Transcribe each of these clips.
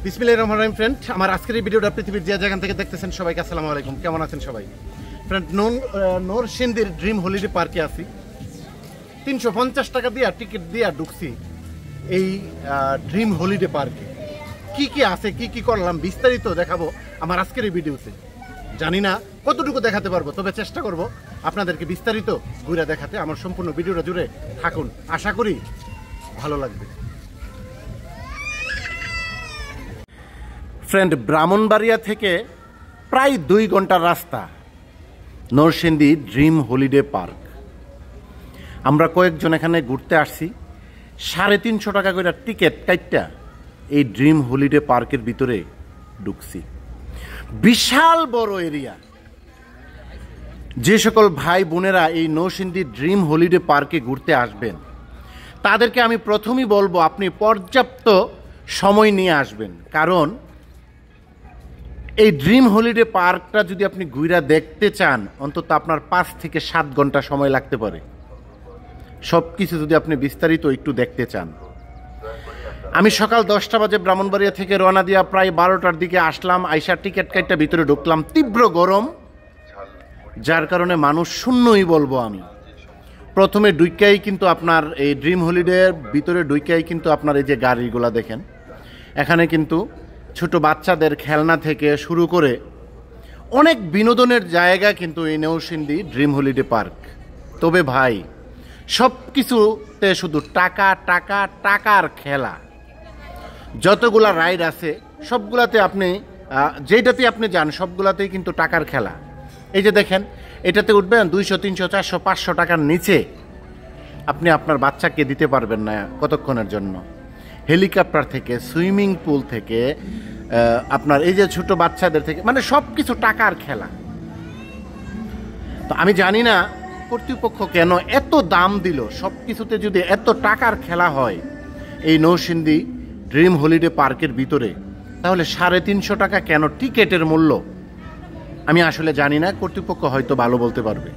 বিসমিল্লাহির রহমানির রহিম ফ্রেন্ড, আমার আজকের এই ভিডিওটা পৃথিবীর যে জায়গা থেকে দেখতেছেন সবাইকে আসসালামু আলাইকুম। কেমন আছেন সবাই? ফ্রেন্ড, নরসিংদীর ড্রিম হলিডে পার্কে আছি। 350 টাকা দিয়ে টিকিট দিয়ে ঢুকছি এই ড্রিম হলিডে পার্কে। কি কি আছে, কি কি করলাম বিস্তারিত দেখাবো আমার আজকের এই ভিডিওতে। জানি না কতটুকু দেখাতে পারবো, তবে চেষ্টা করব আপনাদেরকে বিস্তারিত ঘুরে দেখাতে। আমার সম্পূর্ণ ভিডিওটা জুড়ে থাকুন, আশা করি ভালো লাগবে। ফ্রেন্ড, ব্রাহ্মণবাড়িয়া থেকে প্রায় 2 ঘন্টার রাস্তা নরসিংদী ড্রিম হলিডে পার্ক। আমরা কয়েকজন এখানে ঘুরতে আসছি। 350 টাকা করে টিকিট কাইটটা এই ড্রিম হলিডে পার্কের ভিতরে ঢুকছি। বিশাল বড় এরিয়া। যে সকল ভাই বোনেরা এই নরসিংদী ড্রিম হলিডে পার্কে ঘুরতে আসবেন তাদেরকে আমি প্রথমেই বলবো, আপনি পর্যাপ্ত সময় নিয়ে আসবেন। কারণ এই ড্রিম হলিডে পার্কটা যদি আপনি ঘুরে দেখতে চান, অন্তত আপনার 5 থেকে 7 ঘন্টা সময় লাগতে পারে, সব কিছু যদি আপনি বিস্তারিত একটু দেখতে চান। আমি সকাল 10টা বাজে ব্রাহ্মণবাড়িয়া থেকে রওনা দিয়া প্রায় 12টার দিকে আসলাম। আইসা টিকিট কাইটটা ভিতরে ঢুকলাম। তীব্র গরম, যার কারণে মানুষ শূন্যই বলবো আমি। প্রথমে ডুইকাই কিন্তু আপনার এই ড্রিম হলিডের ভিতরে ডুইকাই কিন্তু আপনার এই যে গাড়িগুলা দেখেন, এখানে কিন্তু ছোট বাচ্চাদের খেলনা থেকে শুরু করে অনেক বিনোদনের জায়গা কিন্তু এই নরসিংদী ড্রিম হলিডে পার্ক। তবে ভাই, সব কিছুতে শুধু টাকা টাকা টাকার খেলা। যতগুলা রাইড আছে সবগুলাতে আপনি যেটাতে আপনি যান সবগুলাতেই কিন্তু টাকার খেলা। এই যে দেখেন, এটাতে উঠবেন 200, 300, 400, 500 টাকার নিচে আপনি আপনার বাচ্চাকে দিতে পারবেন না কতক্ষণের জন্য। হেলিকপ্টার থেকে, সুইমিং পুল থেকে, আপনার এই যে ছোট বাচ্চাদের থেকে, মানে সব কিছু টাকার খেলা। তো আমি জানি না কর্তৃপক্ষ কেন এত দাম দিল। সব কিছুতে যদি এত টাকার খেলা হয় এই নরসিংদী ড্রিম হলিডে পার্কের ভিতরে, তাহলে 350 টাকা কেন টিকেটের মূল্য আমি আসলে জানি না। কর্তৃপক্ষ হয়তো ভালো বলতে পারবে।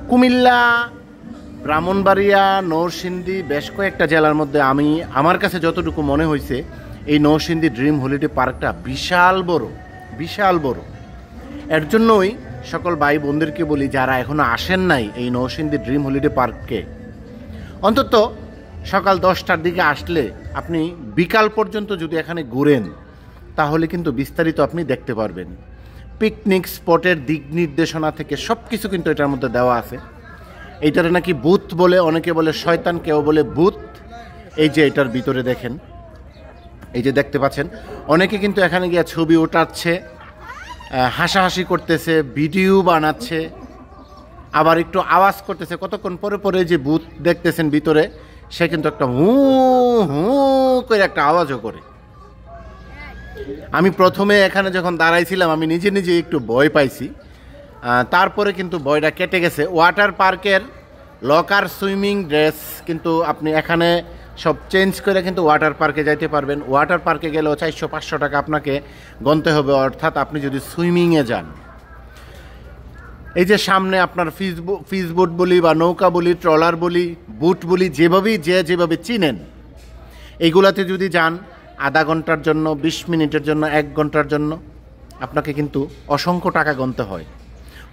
কুমিল্লা, ব্রাহ্মণবাড়িয়া, নরসিংদী বেশ কয়েকটা জেলার মধ্যে আমার কাছে যতটুকু মনে হয়েছে, এই নরসিংদী ড্রিম হলিডে পার্কটা বিশাল বড়, বিশাল বড়। এর জন্যই সকল ভাই বোনদেরকে বলি, যারা এখনো আসেন নাই এই নরসিংদী ড্রিম হলিডে পার্ককে, অন্তত সকাল 10টার দিকে আসলে আপনি বিকাল পর্যন্ত যদি এখানে ঘুরেন, তাহলে কিন্তু বিস্তারিত আপনি দেখতে পারবেন। পিকনিক স্পটের দিক নির্দেশনা থেকে সব কিছু কিন্তু এটার মধ্যে দেওয়া আছে। এইটারে নাকি ভূত বলে, অনেকে বলে শয়তান, কেউ বলে ভূত। এই যে এটার ভিতরে দেখেন, এই যে দেখতে পাচ্ছেন, অনেকে কিন্তু এখানে গিয়ে ছবি ওঠাচ্ছে, হাসাহাসি করতেছে, ভিডিও বানাচ্ছে, আবার একটু আওয়াজ করতেছে। কতক্ষণ পরে পরে যে ভূত দেখতেছেন ভিতরে, সে কিন্তু একটা হু হু করে একটা আওয়াজও করে। আমি প্রথমে এখানে যখন দাঁড়াইছিলাম আমি নিজে নিজে একটু ভয় পাইছি, তারপরে কিন্তু ভয়টা কেটে গেছে। ওয়াটার পার্কের লকার, সুইমিং ড্রেস কিন্তু আপনি এখানে সব চেঞ্জ করে কিন্তু ওয়াটার পার্কে যাইতে পারবেন। ওয়াটার পার্কে গেলেও 400-500 টাকা আপনাকে গণতে হবে, অর্থাৎ আপনি যদি সুইমিংয়ে যান। এই যে সামনে আপনার ফিস বোট বলি বা নৌকা বলি, ট্রলার বলি, বুট বলি, যেভাবে চিনেন, এইগুলাতে যদি যান আধা ঘন্টার জন্য, 20 মিনিটের জন্য, 1 ঘন্টার জন্য আপনাকে কিন্তু অসংখ্য টাকা গুনতে হয়।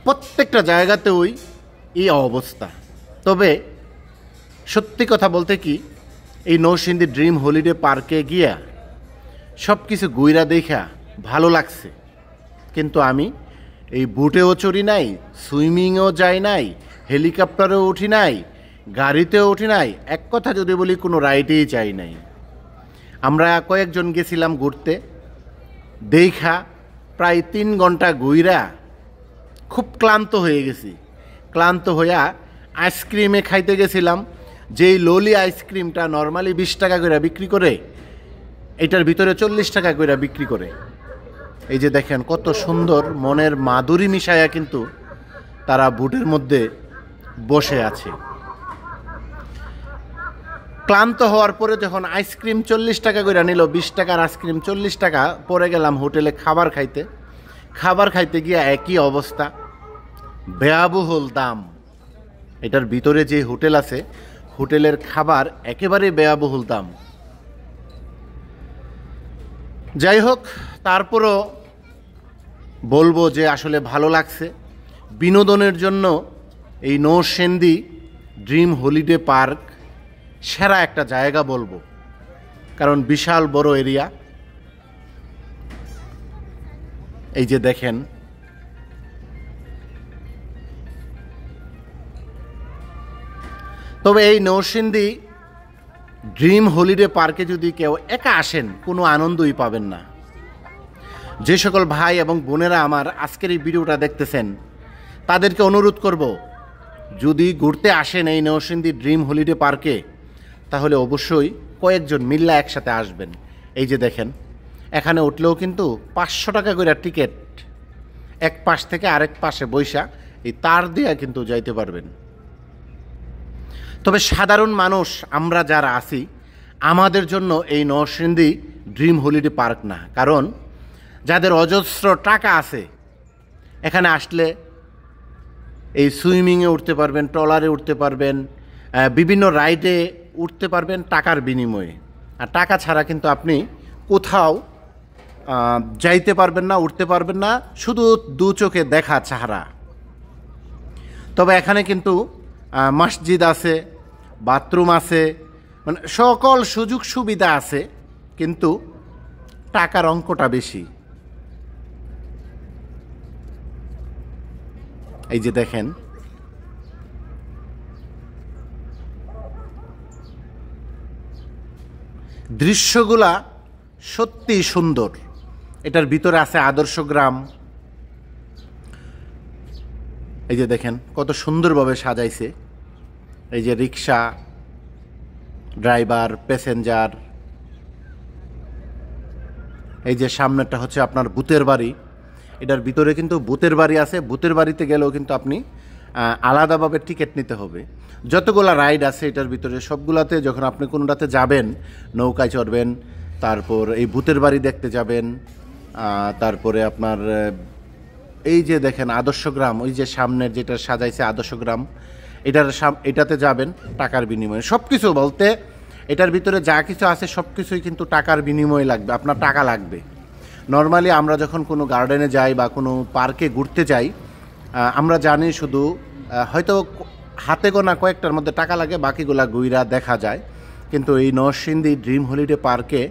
প্রত্যেকটা জায়গাতেই এই অবস্থা। তবে সত্যি কথা বলতে কি, এই নরসিংদী ড্রিম হলিডে পার্কে গিয়া সব কিছু গুইরা দেখা ভালো লাগছে। কিন্তু আমি এই বুটেও চড়ি নাই, সুইমিংয়েও যাই নাই, হেলিকপ্টারেও উঠি নাই, গাড়িতেও উঠি নাই, এক কথা যদি বলি কোনো রাইডেই যাই নাই। আমরা কয়েকজন গেছিলাম ঘুরতে, দেখা প্রায় 3 ঘন্টা ঘুইরা খুব ক্লান্ত হয়ে গেছি। ক্লান্ত হইয়া আইসক্রিমে খাইতে গেছিলাম। যেই ললি আইসক্রিমটা নর্মালি 20 টাকা করে বিক্রি করে, এটার ভিতরে 40 টাকা করে বিক্রি করে। এই যে দেখেন কত সুন্দর, মনের মাধুরী মিশায়া কিন্তু তারা বুটের মধ্যে বসে আছে। ক্লান্ত হওয়ার পরে যখন আইসক্রিম 40 টাকা করে নিল, 20 টাকার আইসক্রিম 40 টাকা, পরে গেলাম হোটেলে খাবার খাইতে গিয়ে একই অবস্থা, ব্যয়বহুল দাম। এটার ভিতরে যে হোটেল আছে, হোটেলের খাবার একেবারে ব্যয়বহুল দাম। যাই হোক, তারপরও বলবো যে আসলে ভালো লাগছে। বিনোদনের জন্য এই নরসিংদী ড্রিম হলিডে পার্ক সেরা একটা জায়গা বলবো, কারণ বিশাল বড় এরিয়া। এই যে দেখেন, তবে এই নরসিংদী ড্রিম হলিডে পার্কে যদি কেউ একা আসেন কোনো আনন্দই পাবেন না। যে সকল ভাই এবং বোনেরা আমার আজকের এই ভিডিওটা দেখতেছেন তাদেরকে অনুরোধ করব, যদি ঘুরতে আসেন এই নরসিংদী ড্রিম হলিডে পার্কে তাহলে অবশ্যই কয়েকজন মিল্লা একসাথে আসবেন। এই যে দেখেন, এখানে উঠলেও কিন্তু 500 টাকা করে টিকিট, এক পাশ থেকে আরেক পাশে বৈশা এই তার দিয়ে কিন্তু যাইতে পারবেন। তবে সাধারণ মানুষ আমরা যারা আছি আমাদের জন্য এই নরসিংদী ড্রিম হলিডে পার্ক না, কারণ যাদের অজস্র টাকা আছে এখানে আসলে এই সুইমিংয়ে উঠতে পারবেন, ট্রলারে উঠতে পারবেন, বিভিন্ন রাইডে উঠতে পারবেন টাকার বিনিময়ে। আর টাকা ছাড়া কিন্তু আপনি কোথাও যাইতে পারবেন না, উঠতে পারবেন না, শুধু দু চোখে দেখা ছাড়া। তবে এখানে কিন্তু মসজিদ আছে, বাথরুম আছে, মানে সকল সুযোগ সুবিধা আছে, কিন্তু টাকার অঙ্কটা বেশি। এই যে দেখেন, দৃশ্যগুলা সত্যি সুন্দর। এটার ভিতরে আছে আদর্শ গ্রাম। এই যে দেখেন কত সুন্দরভাবে সাজাইছে। এই যে রিক্সা, ড্রাইভার, প্যাসেঞ্জার। এই যে সামনেটা হচ্ছে আপনার ভূতের বাড়ি। এটার ভিতরে কিন্তু ভূতের বাড়ি আছে। ভূতের বাড়িতে গেলেও কিন্তু আপনি আলাদাভাবে টিকিট নিতে হবে। যতগুলা রাইড আছে এটার ভিতরে সবগুলাতে যখন আপনি কোনোটাতে যাবেন, নৌকায় চড়বেন, তারপর এই ভূতের বাড়ি দেখতে যাবেন, তারপরে আপনার এই যে দেখেন আদর্শ গ্রাম, ওই যে সামনের যেটা সাজাইছে আদর্শ গ্রাম, এটাতে যাবেন টাকার বিনিময়ে। সব কিছু বলতে এটার ভিতরে যা কিছু আছে সব কিছুই কিন্তু টাকার বিনিময়ে লাগবে, আপনার টাকা লাগবে। নর্মালি আমরা যখন কোনো গার্ডেনে যাই বা কোনো পার্কে ঘুরতে যাই, আমরা জানি শুধু হয়তো হাতে গোনা কয়েকটার মধ্যে টাকা লাগে, বাকিগুলা ঘুইরা দেখা যায়। কিন্তু এই নরসিংদী ড্রিম হলিডে পার্কে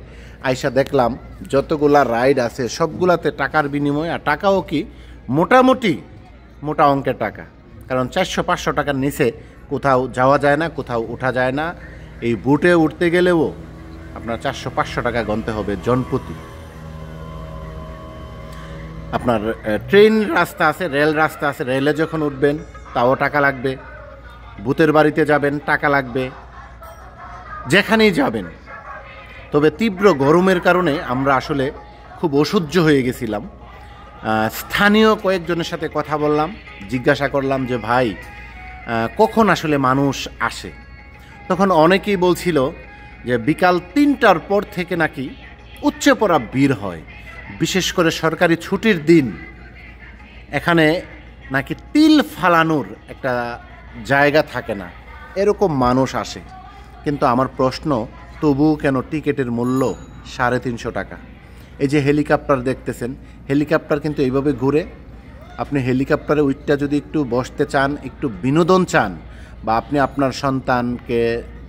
আইসা দেখলাম যতগুলা রাইড আছে সবগুলাতে টাকার বিনিময়ে, আর টাকাও কি মোটামুটি মোটা অঙ্কের টাকা। কারণ 400-500 টাকার নিচে কোথাও যাওয়া যায় না, কোথাও ওঠা যায় না। এই বুটে উঠতে গেলেও আপনার 400-500 টাকা গুনতে হবে জনপ্রতি। আপনার ট্রেন রাস্তা আছে, রেল রাস্তা আছে, রেলে যখন উঠবেন তাও টাকা লাগবে। ভূতের বাড়িতে যাবেন টাকা লাগবে, যেখানেই যাবেন। তবে তীব্র গরমের কারণে আমরা আসলে খুব অসহ্য হয়ে গেছিলাম। স্থানীয় কয়েকজনের সাথে কথা বললাম, জিজ্ঞাসা করলাম যে ভাই কখন আসলে মানুষ আসে। তখন অনেকেই বলছিল যে বিকাল 3টার পর থেকে নাকি উপচে পড়া ভিড় হয়, বিশেষ করে সরকারি ছুটির দিন এখানে নাকি তিল ফালানোর একটা জায়গা থাকে না, এরকম মানুষ আসে। কিন্তু আমার প্রশ্ন, তবুও কেন টিকিটের মূল্য 350 টাকা? এই যে হেলিকপ্টার দেখতেছেন, হেলিকপ্টার কিন্তু এইভাবে ঘুরে। আপনি হেলিকপ্টারে উইটটা যদি একটু বসতে চান, একটু বিনোদন চান, বা আপনি আপনার সন্তানকে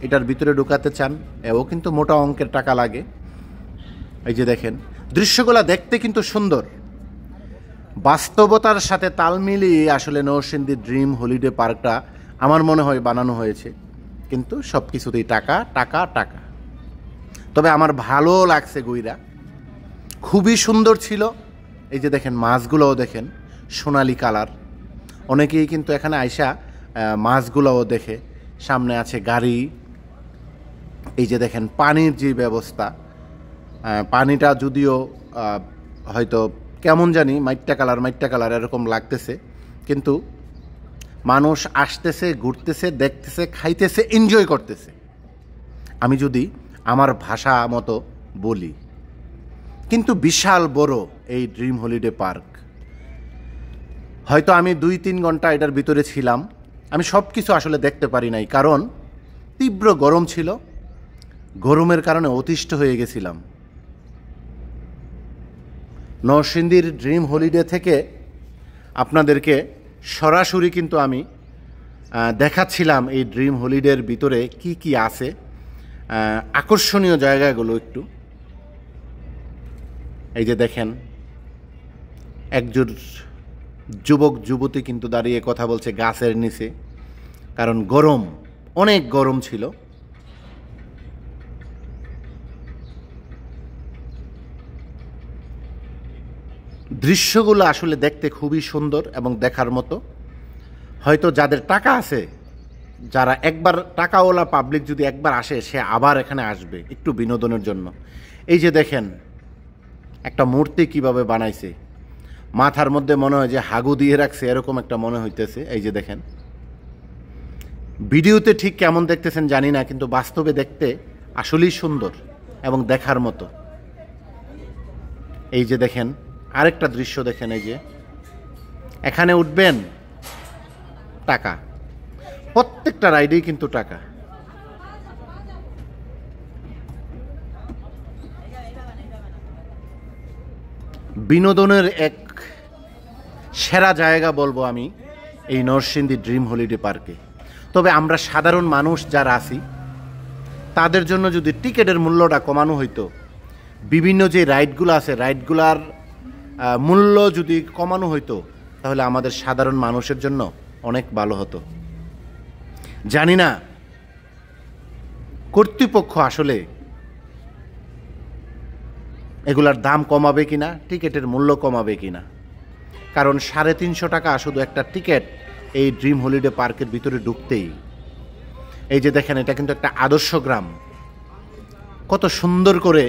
এটার ভিতরে ঢুকাতে চান, এও কিন্তু মোটা অঙ্কের টাকা লাগে। এই যে দেখেন দৃশ্যগুলো দেখতে কিন্তু সুন্দর, বাস্তবতার সাথে তাল মিলিয়ে আসলে নরসিংদী ড্রিম হলিডে পার্কটা আমার মনে হয় বানানো হয়েছে। কিন্তু সব কিছুতেই টাকা টাকা টাকা। তবে আমার ভালো লাগছে গুইরা, খুবই সুন্দর ছিল। এই যে দেখেন মাছগুলোও দেখেন সোনালি কালার। অনেকেই কিন্তু এখানে আইসা মাছগুলোও দেখে। সামনে আছে গাড়ি। এই যে দেখেন পানির যে ব্যবস্থা, পানিটা যদিও হয়তো কেমন জানি মাইট্টা কালার এরকম লাগতেছে, কিন্তু মানুষ আসতেছে, ঘুরতেছে, দেখতেছে, খাইতেছে, এনজয় করতেছে। আমি যদি আমার ভাষা মতো বলি, কিন্তু বিশাল বড় এই ড্রিম হলিডে পার্ক। হয়তো আমি 2-3 ঘন্টা এটার ভিতরে ছিলাম, আমি সব কিছু আসলে দেখতে পারি নাই, কারণ তীব্র গরম ছিল। গরমের কারণে অতিষ্ঠ হয়ে গেছিলাম। নরসিংদীর ড্রিম হলিডে থেকে আপনাদেরকে সরাসরি কিন্তু আমি দেখাচ্ছিলাম এই ড্রিম হলিডের ভিতরে কি কি আছে, আকর্ষণীয় জায়গাগুলো একটু। এই যে দেখেন, একজন যুবক যুবতী কিন্তু দাঁড়িয়ে কথা বলছে গাছের নিচে, কারণ গরম, অনেক গরম ছিল। দৃশ্যগুলো আসলে দেখতে খুবই সুন্দর এবং দেখার মতো। হয়তো যাদের টাকা আছে, যারা একবার টাকাওয়ালা পাবলিক যদি একবার আসে, সে আবার এখানে আসবে একটু বিনোদনের জন্য। এই যে দেখেন একটা মূর্তি কিভাবে বানাইছে, মাথার মধ্যে মনে হয় যে হাগু দিয়ে রাখছে, এরকম একটা মনে হইতেছে। এই যে দেখেন, ভিডিওতে ঠিক কেমন দেখতেছেন জানি না, কিন্তু বাস্তবে দেখতে আসলেই সুন্দর এবং দেখার মতো। এই যে দেখেন আরেকটা দৃশ্য দেখেন, এই যে এখানে উঠবেন টাকা, প্রত্যেকটা রাইডেই কিন্তু টাকা। বিনোদনের এক সেরা জায়গা বলবো আমি এই নরসিংদী ড্রিম হলিডে পার্কে। তবে আমরা সাধারণ মানুষ যারা আছি, তাদের জন্য যদি টিকিটের মূল্যটা কমানো হইতো, বিভিন্ন যে রাইডগুলো আছে রাইডগুলার মূল্য যদি কমানো হইতো, তাহলে আমাদের সাধারণ মানুষের জন্য অনেক ভালো হতো। জানি না কর্তৃপক্ষ আসলে এগুলার দাম কমাবে কিনা, টিকিটের মূল্য কমাবে কিনা। কারণ 350 টাকা শুধু একটা টিকিট এই ড্রিম হলিডে পার্কের ভিতরে ঢুকতেই। এই যে দেখেন, এটা কিন্তু একটা আদর্শ গ্রাম, কত সুন্দর করে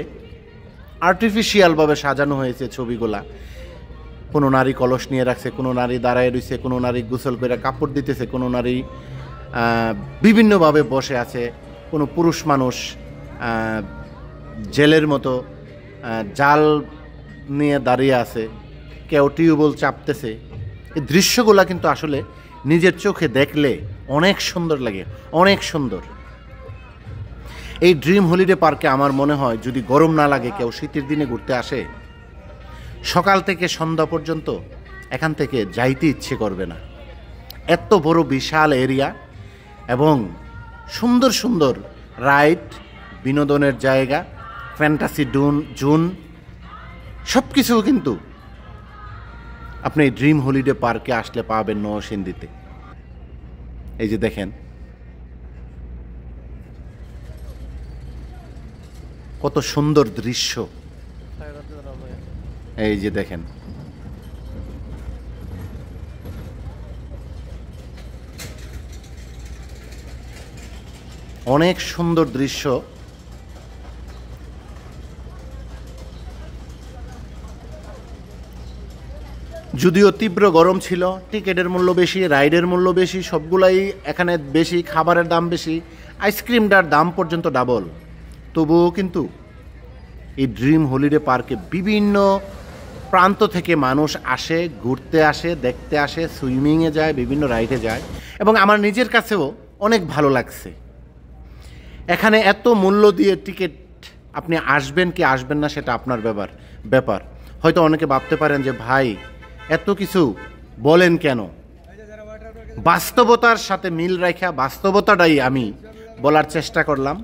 আর্টিফিশিয়ালভাবে সাজানো হয়েছে ছবিগুলা। কোনো নারী কলস নিয়ে রাখছে, কোনো নারী দাঁড়ায় রয়েছে, কোনো নারী গোসল করে কাপড় দিতেছে, কোনো নারী বিভিন্নভাবে বসে আছে, কোনো পুরুষ মানুষ জেলের মতো জাল নিয়ে দাঁড়িয়ে আছে, কেউ টিউবওয়েল চাপতেছে। এই দৃশ্যগুলা কিন্তু আসলে নিজের চোখে দেখলে অনেক সুন্দর লাগে, অনেক সুন্দর। এই ড্রিম হলিডে পার্কে আমার মনে হয় যদি গরম না লাগে, কেউ শীতের দিনে ঘুরতে আসে, সকাল থেকে সন্ধ্যা পর্যন্ত এখান থেকে যাইতে ইচ্ছে করবে না। এত বড় বিশাল এরিয়া এবং সুন্দর সুন্দর রাইড, বিনোদনের জায়গা, ফ্যান্টাসি জোন, সব কিছু কিন্তু আপনি ড্রিম হলিডে পার্কে আসলে পাবেন নরসিংদীতে। এই যে দেখেন কত সুন্দর দৃশ্য। এই যে দেখেন, অনেক সুন্দর দৃশ্য। যদিও তীব্র গরম ছিল, টিকিটের মূল্য বেশি, রাইডের মূল্য বেশি, সবগুলাই এখানে বেশি, খাবারের দাম বেশি, আইসক্রিমটার দাম পর্যন্ত ডাবল, তবুও কিন্তু এই ড্রিম হলিডে পার্কে বিভিন্ন প্রান্ত থেকে মানুষ আসে, ঘুরতে আসে, দেখতে আসে, সুইমিংয়ে যায়, বিভিন্ন রাইডে যায়, এবং আমার নিজের কাছেও অনেক ভালো লাগছে। এখানে এত মূল্য দিয়ে টিকিট আপনি আসবেন কি আসবেন না সেটা আপনার ব্যাপার। হয়তো অনেকে ভাবতে পারেন যে ভাই এত কিছু বলেন কেন, বাস্তবতার সাথে মিল রাখা বাস্তবতাটাই আমি বলার চেষ্টা করলাম।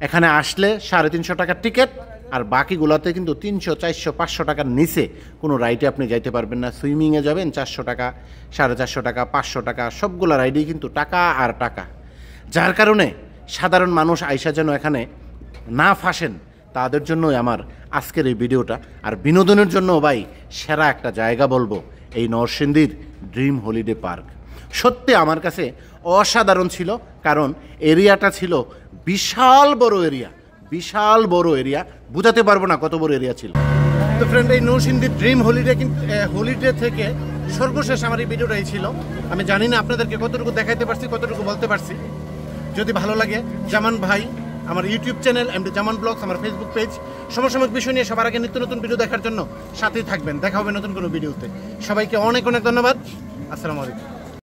এখানে আসলে 350 টাকার টিকিট, আর বাকিগুলোতে কিন্তু 300, 400, 500 টাকার নিচে কোনো রাইডে আপনি যাইতে পারবেন না। সুইমিংয়ে যাবেন 400 টাকা, 450 টাকা, 500 টাকা, সবগুলো রাইডেই কিন্তু টাকা আর টাকা। যার কারণে সাধারণ মানুষ আইসা যেন এখানে না ফাঁসেন, তাদের জন্যই আমার আজকের এই ভিডিওটা। আর বিনোদনের জন্য ভাই সেরা একটা জায়গা বলবো এই নরসিংদীর ড্রিম হলিডে পার্ক। সত্যি আমার কাছে অসাধারণ ছিল, কারণ এরিয়াটা ছিল বিশাল বড় এরিয়া, বুঝাতে পারবো না কত বড় এরিয়া ছিল। তো ফ্রেন্ড, এই নরসিংদীর ড্রিম হলিডে থেকে সর্বশেষ আমার এই ভিডিওটাই ছিল। আমি জানি না আপনাদেরকে কতটুকু দেখাইতে পারছি, কতটুকু বলতে পারছি। যদি ভালো লাগে, জামান ভাই আমার ইউটিউব চ্যানেল এমডি জামান ব্লগস, আমার ফেসবুক পেজ, সমসাময়িক বিষয় নিয়ে সবার আগে নিত্য নতুন ভিডিও দেখার জন্য সাথেই থাকবেন। দেখা হবে নতুন কোনো ভিডিওতে। সবাইকে অনেক অনেক ধন্যবাদ। আসসালামু আলাইকুম।